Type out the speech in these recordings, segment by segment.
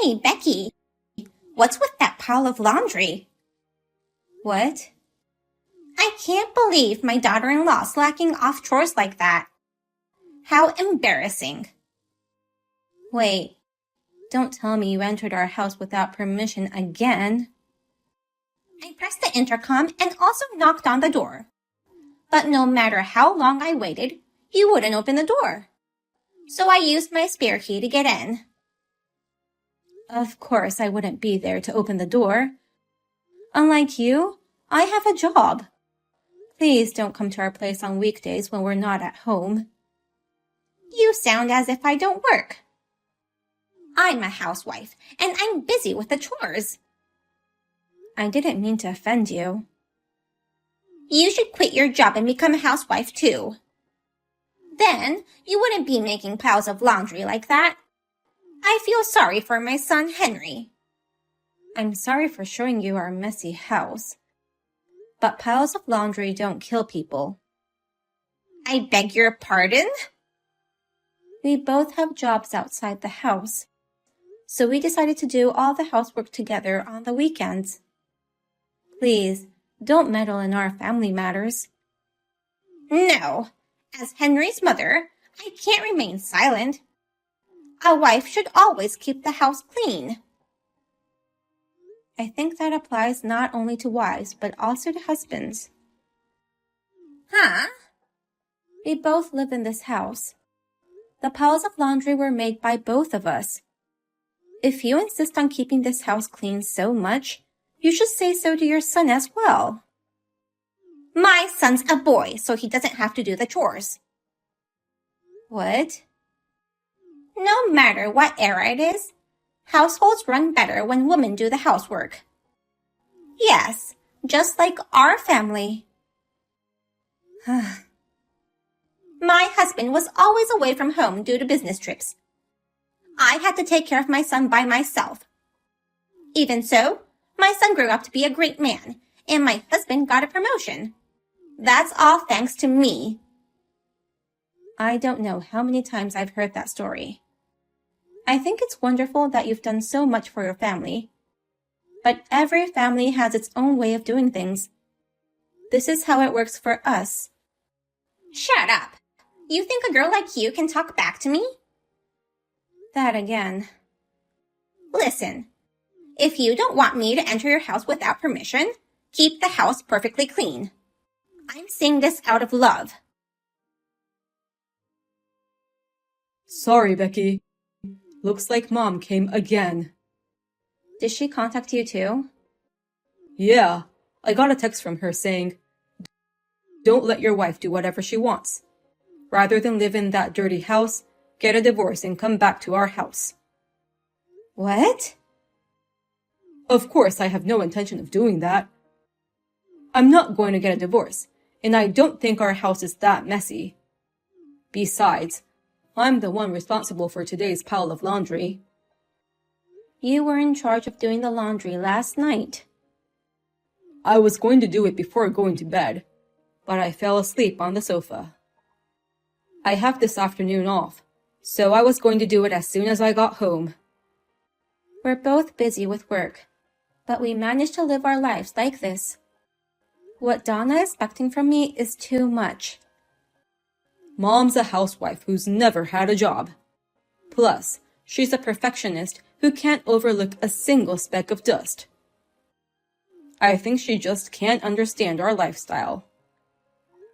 Hey, Becky, what's with that pile of laundry? What? I can't believe my daughter-in-law slacking off chores like that. How embarrassing. Wait, don't tell me you entered our house without permission again. I pressed the intercom and also knocked on the door. But no matter how long I waited, you wouldn't open the door. So I used my spare key to get in. Of course I wouldn't be there to open the door. Unlike you, I have a job. Please don't come to our place on weekdays when we're not at home. You sound as if I don't work. I'm a housewife, and I'm busy with the chores. I didn't mean to offend you. You should quit your job and become a housewife too. Then you wouldn't be making piles of laundry like that. I feel sorry for my son Henry. I'm sorry for showing you our messy house. But piles of laundry don't kill people. I beg your pardon? We both have jobs outside the house, so we decided to do all the housework together on the weekends. Please, don't meddle in our family matters. No, as Henry's mother, I can't remain silent. A wife should always keep the house clean. I think that applies not only to wives, but also to husbands. Huh? We both live in this house. The piles of laundry were made by both of us. If you insist on keeping this house clean so much, you should say so to your son as well. My son's a boy, so he doesn't have to do the chores. What? No matter what era it is, households run better when women do the housework. Yes, just like our family. My husband was always away from home due to business trips. I had to take care of my son by myself. Even so, my son grew up to be a great man, and my husband got a promotion. That's all thanks to me. I don't know how many times I've heard that story. I think it's wonderful that you've done so much for your family. But every family has its own way of doing things. This is how it works for us. Shut up. You think a girl like you can talk back to me? That again. Listen, if you don't want me to enter your house without permission, keep the house perfectly clean. I'm saying this out of love. Sorry, Becky. Looks like Mom came again. Did she contact you too? Yeah, I got a text from her saying, "Don't let your wife do whatever she wants. Rather than live in that dirty house, get a divorce and come back to our house." What? Of course, I have no intention of doing that. I'm not going to get a divorce, and I don't think our house is that messy. Besides, I'm the one responsible for today's pile of laundry. You were in charge of doing the laundry last night. I was going to do it before going to bed, but I fell asleep on the sofa. I have this afternoon off, so I was going to do it as soon as I got home. We're both busy with work, but we managed to live our lives like this. What Donna is expecting from me is too much. Mom's a housewife who's never had a job. Plus, she's a perfectionist who can't overlook a single speck of dust. I think she just can't understand our lifestyle.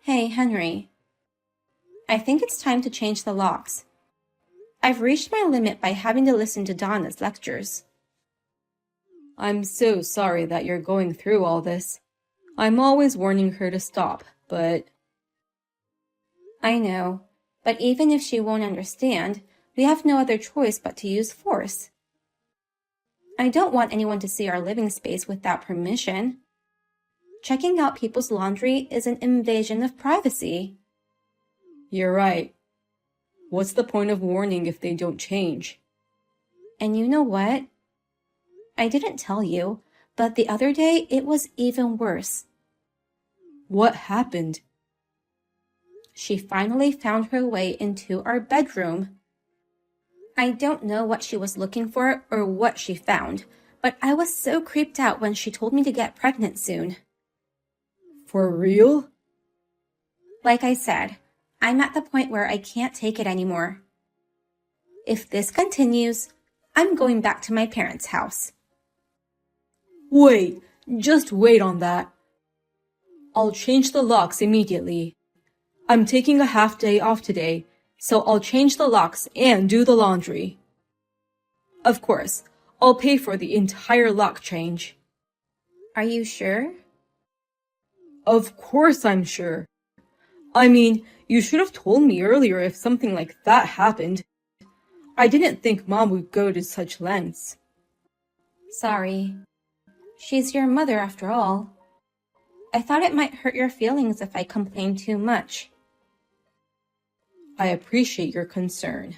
Hey, Henry. I think it's time to change the locks. I've reached my limit by having to listen to Donna's lectures. I'm so sorry that you're going through all this. I'm always warning her to stop, but... I know, but even if she won't understand, we have no other choice but to use force. I don't want anyone to see our living space without permission. Checking out people's laundry is an invasion of privacy. You're right. What's the point of warning if they don't change? And you know what? I didn't tell you, but the other day it was even worse. What happened? She finally found her way into our bedroom. I don't know what she was looking for or what she found, but I was so creeped out when she told me to get pregnant soon. For real? Like I said, I'm at the point where I can't take it anymore. If this continues, I'm going back to my parents' house. Wait, just wait on that. I'll change the locks immediately. I'm taking a half day off today, so I'll change the locks and do the laundry. Of course, I'll pay for the entire lock change. Are you sure? Of course I'm sure. I mean, you should have told me earlier if something like that happened. I didn't think Mom would go to such lengths. Sorry. She's your mother after all. I thought it might hurt your feelings if I complained too much. I appreciate your concern.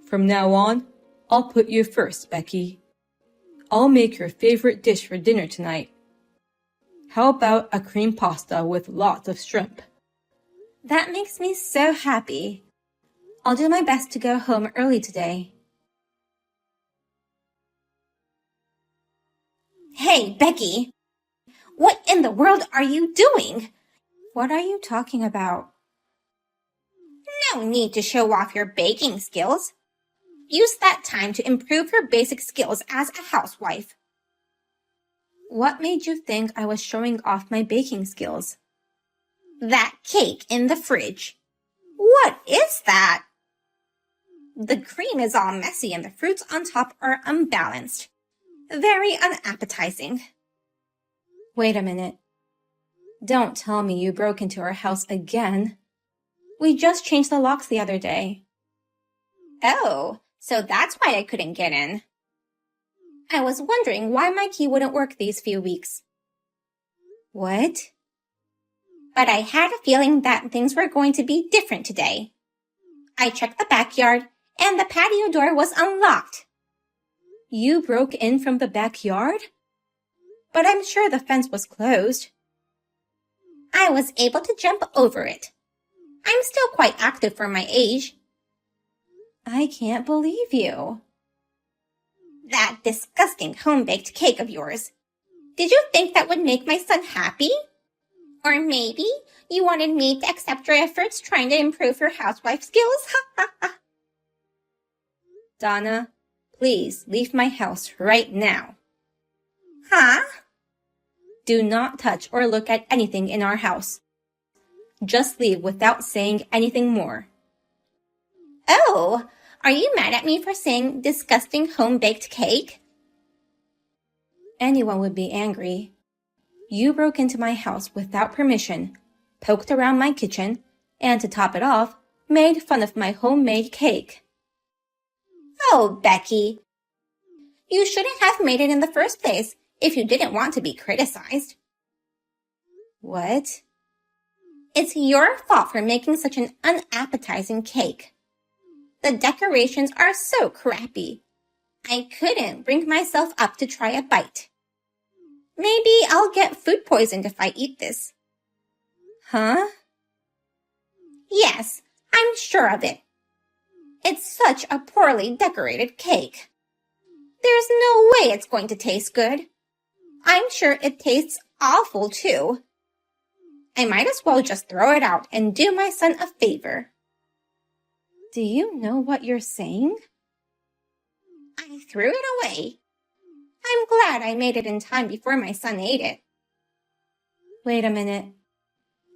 From now on, I'll put you first, Becky. I'll make your favorite dish for dinner tonight. How about a cream pasta with lots of shrimp? That makes me so happy. I'll do my best to go home early today. Hey, Becky! What in the world are you doing? What are you talking about? No need to show off your baking skills. Use that time to improve your basic skills as a housewife. What made you think I was showing off my baking skills? That cake in the fridge. What is that? The cream is all messy and the fruits on top are unbalanced. Very unappetizing. Wait a minute. Don't tell me you broke into our house again. We just changed the locks the other day. Oh, so that's why I couldn't get in. I was wondering why my key wouldn't work these few weeks. What? But I had a feeling that things were going to be different today. I checked the backyard and the patio door was unlocked. You broke in from the backyard? But I'm sure the fence was closed. I was able to jump over it. I'm still quite active for my age. I can't believe you. That disgusting home-baked cake of yours. Did you think that would make my son happy? Or maybe you wanted me to accept your efforts trying to improve your housewife skills? Donna, please leave my house right now. Huh? Do not touch or look at anything in our house. Just leave without saying anything more. Oh, are you mad at me for saying disgusting home-baked cake? Anyone would be angry. You broke into my house without permission, poked around my kitchen, and to top it off, made fun of my homemade cake. Oh, Becky. You shouldn't have made it in the first place if you didn't want to be criticized. What? It's your fault for making such an unappetizing cake. The decorations are so crappy. I couldn't bring myself up to try a bite. Maybe I'll get food poisoned if I eat this. Huh? Yes, I'm sure of it. It's such a poorly decorated cake. There's no way it's going to taste good. I'm sure it tastes awful too. I might as well just throw it out and do my son a favor. Do you know what you're saying? I threw it away. I'm glad I made it in time before my son ate it. Wait a minute.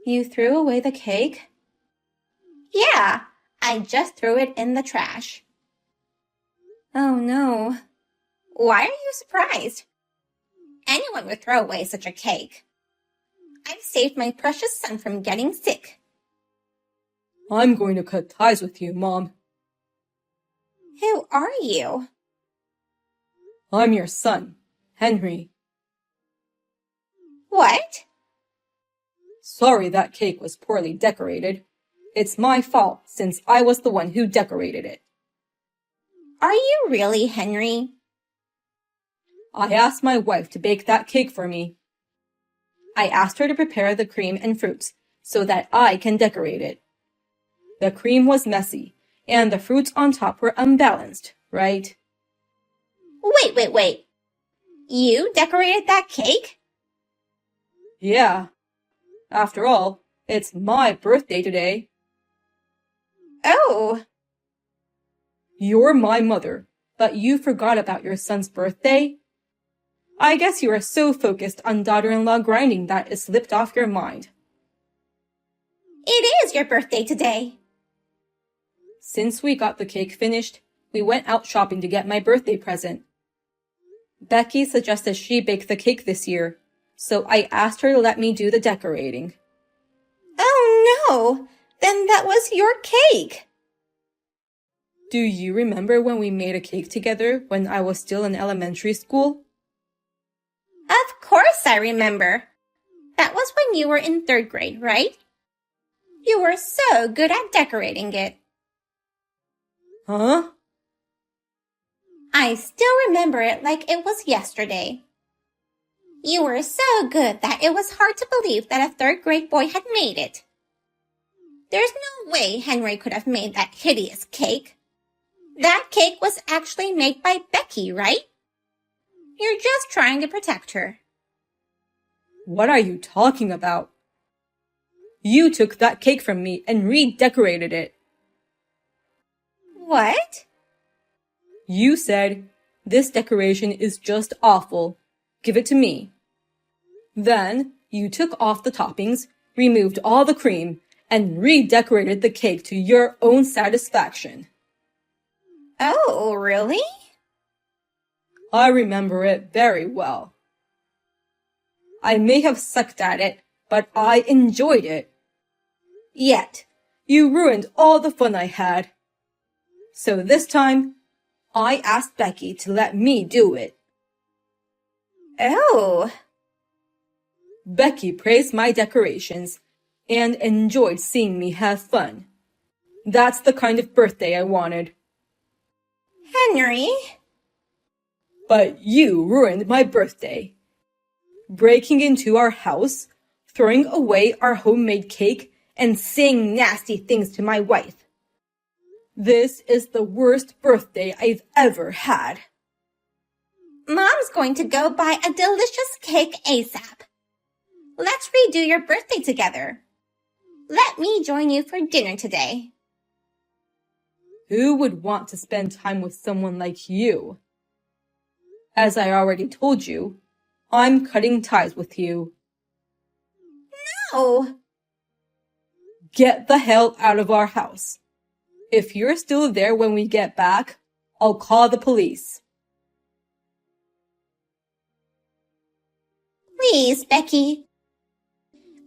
You threw away the cake? Yeah, I just threw it in the trash. Oh no. Why are you surprised? Anyone would throw away such a cake. I've saved my precious son from getting sick. I'm going to cut ties with you, Mom. Who are you? I'm your son, Henry. What? Sorry that cake was poorly decorated. It's my fault since I was the one who decorated it. Are you really Henry? I asked my wife to bake that cake for me. I asked her to prepare the cream and fruits so that I can decorate it. The cream was messy, and the fruits on top were unbalanced, right? Wait. You decorated that cake? Yeah. After all, it's my birthday today. Oh. You're my mother, but you forgot about your son's birthday? I guess you are so focused on daughter-in-law grinding that it slipped off your mind. It is your birthday today. Since we got the cake finished, we went out shopping to get my birthday present. Becky suggested she bake the cake this year, so I asked her to let me do the decorating. Oh no! Then that was your cake! Do you remember when we made a cake together when I was still in elementary school? Of course I remember. That was when you were in 3rd grade, right? You were so good at decorating it. Huh? I still remember it like it was yesterday. You were so good that it was hard to believe that a 3rd grade boy had made it. There's no way Henry could have made that hideous cake. That cake was actually made by Becky, right? You're just trying to protect her. What are you talking about? You took that cake from me and redecorated it. What? You said, "This decoration is just awful. Give it to me." Then you took off the toppings, removed all the cream, and redecorated the cake to your own satisfaction. Oh, really? I remember it very well. I may have sucked at it, but I enjoyed it. Yet, you ruined all the fun I had. So this time, I asked Becky to let me do it. Oh. Becky praised my decorations and enjoyed seeing me have fun. That's the kind of birthday I wanted. Henry? But you ruined my birthday. Breaking into our house, throwing away our homemade cake, and saying nasty things to my wife. This is the worst birthday I've ever had. Mom's going to go buy a delicious cake ASAP. Let's redo your birthday together. Let me join you for dinner today. Who would want to spend time with someone like you? As I already told you, I'm cutting ties with you. No! Get the hell out of our house. If you're still there when we get back, I'll call the police. Please, Becky.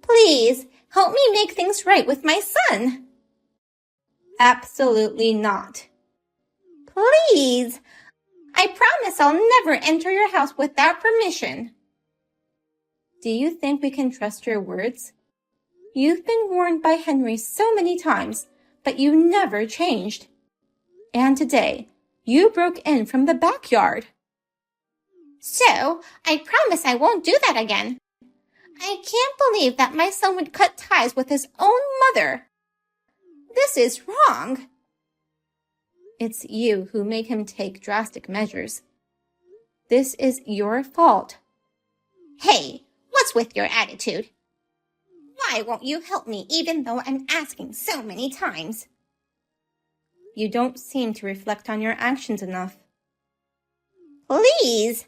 Please, help me make things right with my son. Absolutely not. Please. I promise I'll never enter your house without permission. Do you think we can trust your words? You've been warned by Henry so many times, but you never changed. And today, you broke in from the backyard. So, I promise I won't do that again. I can't believe that my son would cut ties with his own mother. This is wrong. It's you who made him take drastic measures. This is your fault. Hey, what's with your attitude? Why won't you help me even though I'm asking so many times? You don't seem to reflect on your actions enough. Please!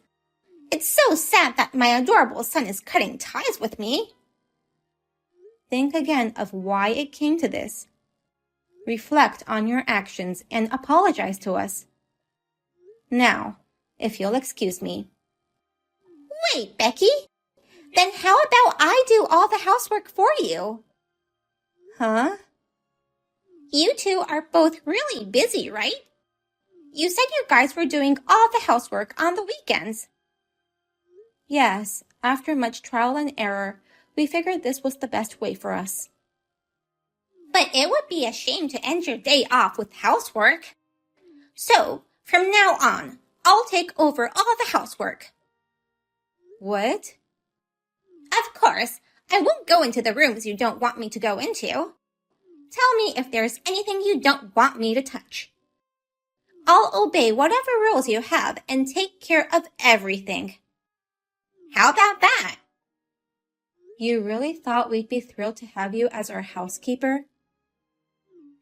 It's so sad that my adorable son is cutting ties with me. Think again of why it came to this. Reflect on your actions and apologize to us. Now, if you'll excuse me. Wait, Becky. Then how about I do all the housework for you? Huh? You two are both really busy, right? You said you guys were doing all the housework on the weekends. Yes, after much trial and error, we figured this was the best way for us. But it would be a shame to end your day off with housework. So, from now on, I'll take over all the housework. What? Of course, I won't go into the rooms you don't want me to go into. Tell me if there's anything you don't want me to touch. I'll obey whatever rules you have and take care of everything. How about that? You really thought we'd be thrilled to have you as our housekeeper?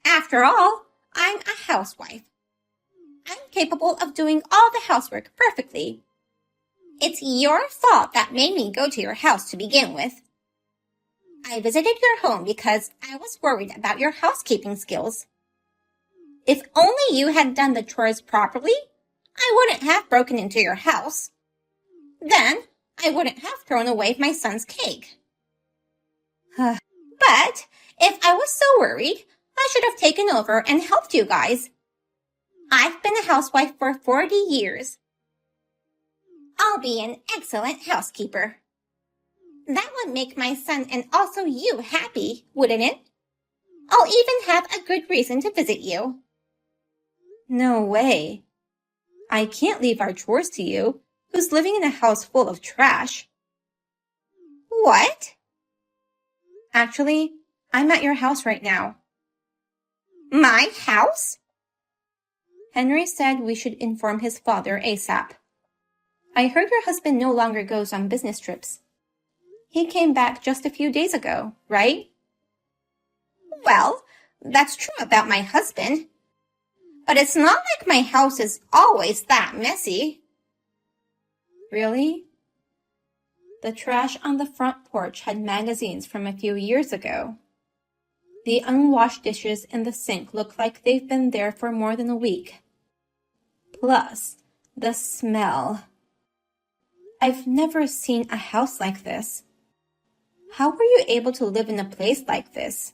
After all, I'm a housewife. I'm capable of doing all the housework perfectly. It's your fault that made me go to your house to begin with. I visited your home because I was worried about your housekeeping skills. If only you had done the chores properly, I wouldn't have broken into your house. Then I wouldn't have thrown away my son's cake. But if I was so worried, I should have taken over and helped you guys. I've been a housewife for 40 years. I'll be an excellent housekeeper. That would make my son and also you happy, wouldn't it? I'll even have a good reason to visit you. No way. I can't leave our chores to you, who's living in a house full of trash. What? Actually, I'm at your house right now. My house? Henry said we should inform his father ASAP. I heard your husband no longer goes on business trips. He came back just a few days ago, right? Well, that's true about my husband. But it's not like my house is always that messy. Really? The trash on the front porch had magazines from a few years ago. The unwashed dishes in the sink look like they've been there for more than a week. Plus, the smell. I've never seen a house like this. How were you able to live in a place like this?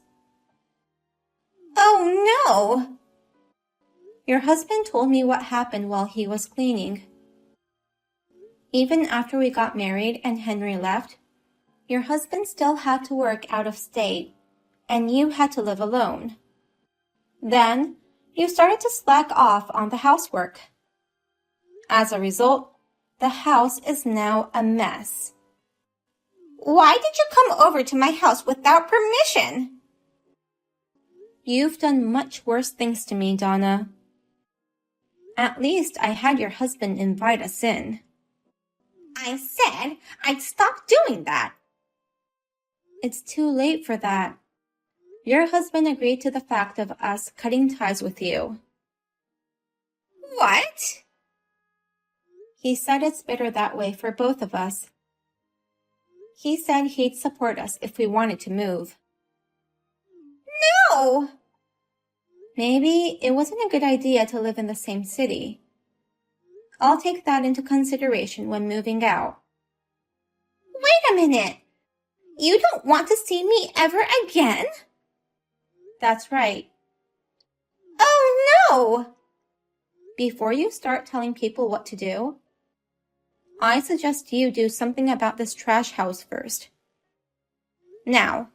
Oh no! Your husband told me what happened while he was cleaning. Even after we got married and Henry left, your husband still had to work out of state, and you had to live alone. Then, you started to slack off on the housework. As a result, the house is now a mess. Why did you come over to my house without permission? You've done much worse things to me, Donna. At least I had your husband invite us in. I said I'd stop doing that. It's too late for that. Your husband agreed to the fact of us cutting ties with you. What? He said it's better that way for both of us. He said he'd support us if we wanted to move. No! Maybe it wasn't a good idea to live in the same city. I'll take that into consideration when moving out. Wait a minute. You don't want to see me ever again? That's right. Oh no! Before you start telling people what to do, I suggest you do something about this trash house first. Now,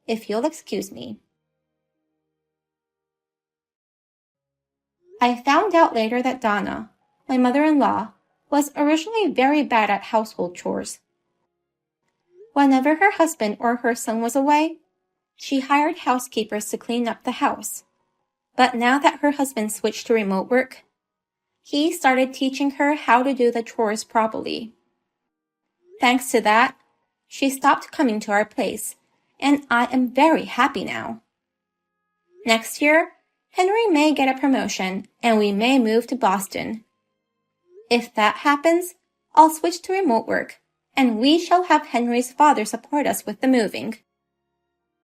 if you'll excuse me. I found out later that Donna, my mother-in-law, was originally very bad at household chores. Whenever her husband or her son was away, she hired housekeepers to clean up the house. But now that her husband switched to remote work, he started teaching her how to do the chores properly. Thanks to that, she stopped coming to our place, and I am very happy now. Next year, Henry may get a promotion, and we may move to Boston. If that happens, I'll switch to remote work, and we shall have Henry's father support us with the moving.